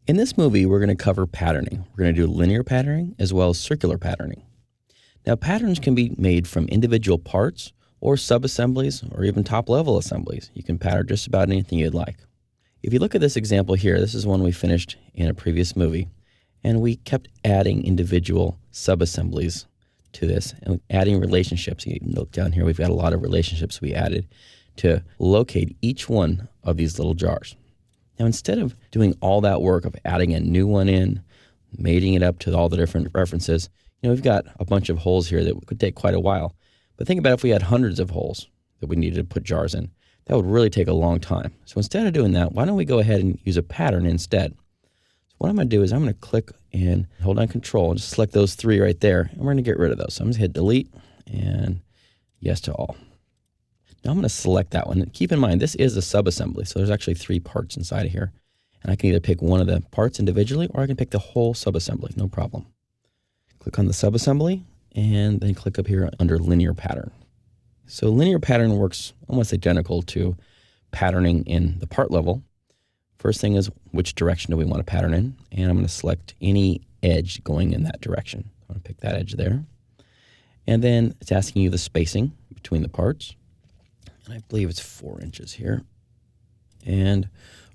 In this movie, we're going to cover patterning. We're going to do linear patterning as well as circular patterning. Now, patterns can be made from individual parts or sub-assemblies or even top-level assemblies. You can pattern just about anything you'd like. If you look at this example here, this is one we finished in a previous movie, and we kept adding individual sub-assemblies to this and adding relationships. You can look down here, we've got a lot of relationships we added to locate each one of these little jars. Now, instead of doing all that work of adding a new one in, mating it up to all the different references, we've got a bunch of holes here that could take quite a while. But think about if we had hundreds of holes that we needed to put jars in. That would really take a long time. So instead of doing that, why don't we go ahead and use a pattern instead? So what I'm going to do is I'm going to click and hold down Control and just select those three right there, and we're going to get rid of those. So I'm just going to hit Delete and Yes to all. Now I'm going to select that one. Keep in mind, this is a sub-assembly, so there's actually three parts inside of here. And I can either pick one of the parts individually, or I can pick the whole sub-assembly, no problem. Click on the sub-assembly, and then click up here under Linear Pattern. So linear pattern works almost identical to patterning in the part level. First thing is, which direction do we want to pattern in? And I'm going to select any edge going in that direction. I'm going to pick that edge there. And then it's asking you the spacing between the parts. And I believe it's 4 inches here. And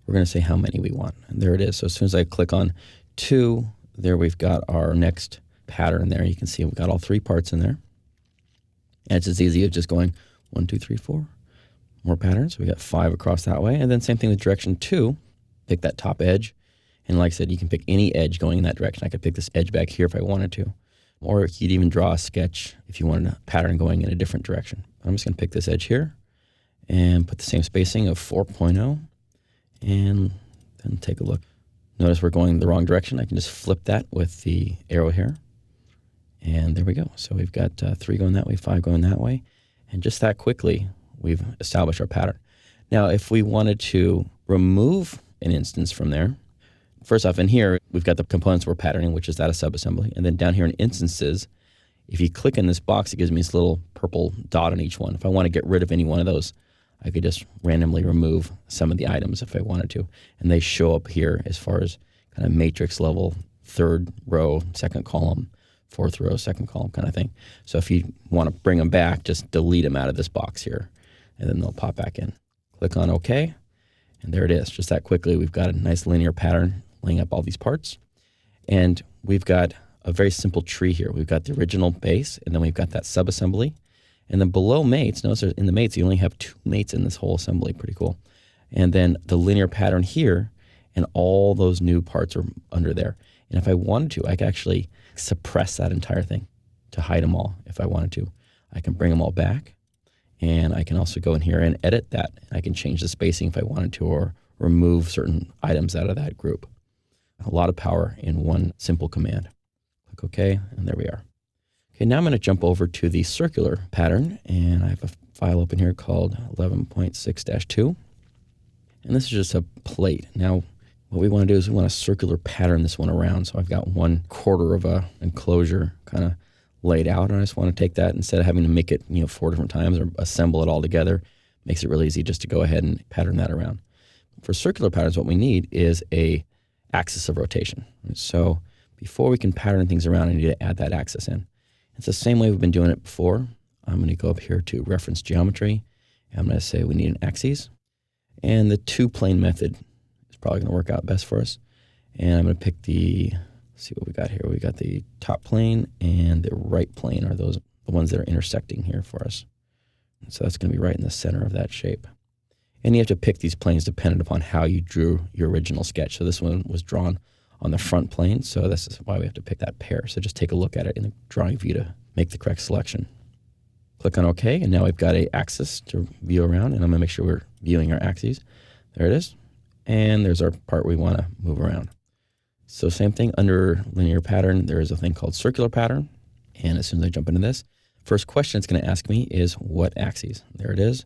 we're going to say how many we want. And there it is. So as soon as I click on 2, there we've got our next pattern there. You can see we've got all 3 parts in there. And it's as easy as just going 1, 2, 3, 4. More patterns. We got 5 across that way. And then same thing with direction 2. Pick that top edge. And like I said, you can pick any edge going in that direction. I could pick this edge back here if I wanted to. Or you'd even draw a sketch if you wanted a pattern going in a different direction. I'm just going to pick this edge here and put the same spacing of 4.0. And then take a look. Notice we're going the wrong direction. I can just flip that with the arrow here. And there we go. So we've got 3 going that way, 5 going that way. And just that quickly, we've established our pattern. Now, if we wanted to remove an instance from there, first off, in here, we've got the components we're patterning, which is that a subassembly. And then down here in instances, if you click in this box, it gives me this little purple dot on each one. If I want to get rid of any one of those, I could just randomly remove some of the items if I wanted to. And they show up here as far as kind of matrix level, 3rd row, 2nd column, 4th row, 2nd column kind of thing. So if you want to bring them back, just delete them out of this box here, and then they'll pop back in. Click on OK, and there it is. Just that quickly, we've got a nice linear pattern laying up all these parts. And we've got a very simple tree here. We've got the original base, and then we've got that subassembly. And then below mates, notice in the mates, you only have 2 mates in this whole assembly. Pretty cool. And then the linear pattern here, and all those new parts are under there. And if I wanted to, I could actually suppress that entire thing to hide them all if I wanted to. I can bring them all back, and I can also go in here and edit that. I can change the spacing if I wanted to, or remove certain items out of that group. A lot of power in one simple command. Click OK, and there we are. Okay, now I'm going to jump over to the circular pattern, and I have a file open here called 11.6-2. And this is just a plate. Now, what we want to do is we want to circular pattern this one around. So I've got 1/4 of a enclosure kind of laid out, and I just want to take that, instead of having to make it 4 different times or assemble it all together, makes it really easy just to go ahead and pattern that around. For circular patterns, what we need is a axis of rotation. So before we can pattern things around, I need to add that axis in. It's the same way we've been doing it before. I'm going to go up here to Reference Geometry, and I'm going to say we need an axis. And the 2-plane method is probably going to work out best for us. And I'm going to pick let's see what we got here. We got the top plane and the right plane are the ones that are intersecting here for us. And so that's going to be right in the center of that shape. And you have to pick these planes dependent upon how you drew your original sketch. So this one was drawn on the front plane, so this is why we have to pick that pair. So just take a look at it in the drawing view to make the correct selection. Click on OK, and now we've got an axis to view around, and I'm going to make sure we're viewing our axes. There it is. And there's our part we want to move around. So same thing, under linear pattern, there is a thing called circular pattern. And as soon as I jump into this, first question it's going to ask me is what axes? There it is.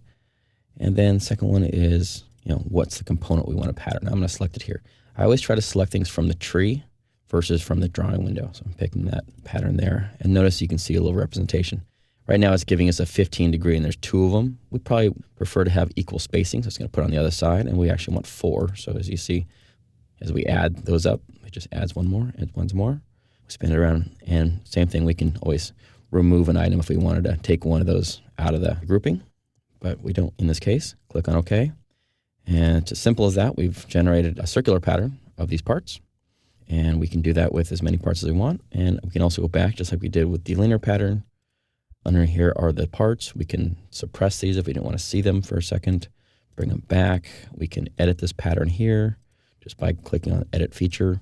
And then second one is, what's the component we want to pattern? I'm going to select it here. I always try to select things from the tree versus from the drawing window. So I'm picking that pattern there. And notice you can see a little representation. Right now it's giving us a 15 degree, and there's 2 of them. We probably prefer to have equal spacing, so it's going to put it on the other side, and we actually want 4. So as you see, As we add those up, it just adds one more, adds one more. We spin it around, and same thing, we can always remove an item if we wanted to take one of those out of the grouping, but we don't in this case. Click on OK. And it's as simple as that. We've generated a circular pattern of these parts, and we can do that with as many parts as we want. And we can also go back just like we did with the linear pattern. Under here are the parts. We can suppress these if we don't want to see them for a second. Bring them back. We can edit this pattern here just by clicking on Edit Feature,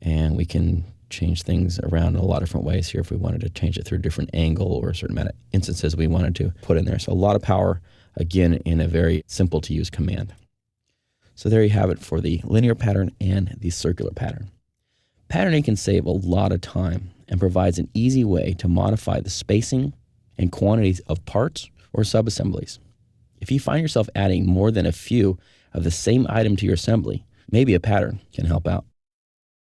and we can change things around in a lot of different ways here if we wanted to change it through a different angle or a certain amount of instances we wanted to put in there. So a lot of power, again, in a very simple to use command. So there you have it for the linear pattern and the circular pattern. Patterning can save a lot of time and provides an easy way to modify the spacing and quantities of parts or subassemblies. If you find yourself adding more than a few of the same item to your assembly, maybe a pattern can help out.